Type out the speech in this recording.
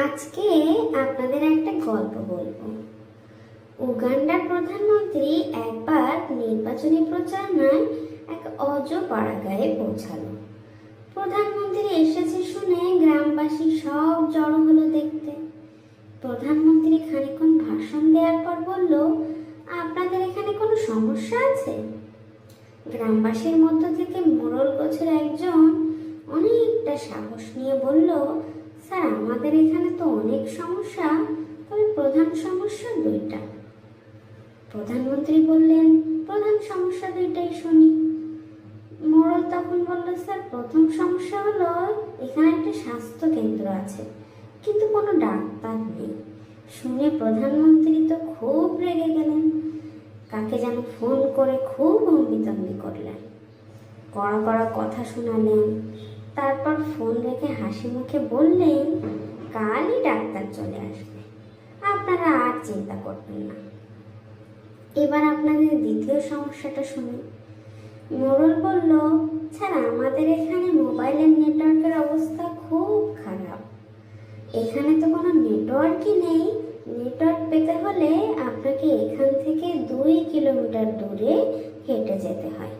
আজকে আপনাদের একটা গল্প বলবো। উগান্ডার প্রধানমন্ত্রী একবার নির্বাচনী প্রচারণায় এক অজপাড়াগাঁয়ে পৌঁছালো। প্রধানমন্ত্রী এসেছে শুনে গ্রামবাসী সব জড়ো হলো দেখতে। প্রধানমন্ত্রী খানিকক্ষণ ভাষণ দেওয়ার পর বলল, আপনাদের এখানে কোনো সমস্যা আছে? গ্রামবাসীর মধ্য থেকে মোড়ল গোছের একজন অনেকটা সাহস নিয়ে বলল, স্যার, আমাদের এখানে তো অনেক সমস্যা, তবে প্রধান সমস্যা দুইটা। প্রধানমন্ত্রী বললেন, প্রধান সমস্যা দুইটাই শুনি। মোড়ল তখন বলল, স্যার, প্রথম সমস্যা হলো এখানে একটা স্বাস্থ্য কেন্দ্র আছে, কিন্তু কোনো ডাক্তার নেই। শুনে প্রধানমন্ত্রী তো খুব রেগে গেলেন, কাকে যেন ফোন করে খুব হম্বিতম্বি করলেন, কড়া কড়া কথা শোনালেন। তারপর ফোন রেখে হাসি মুখে বললেন, কালই ডাক্তার চলে আসবে, আপনারা আর চিন্তা করবেন না। এবার আপনাদের দ্বিতীয় সমস্যাটা শুনি। মোড়ল বলল, স্যার, আমাদের এখানে মোবাইলের নেটওয়ার্কের অবস্থা খুব খারাপ। এখানে তো কোনো নেটওয়ার্কই নেই। নেটওয়ার্ক পেতে হলে আপনাকে এখান থেকে 2 কিলোমিটার দূরে হেঁটে যেতে হয়।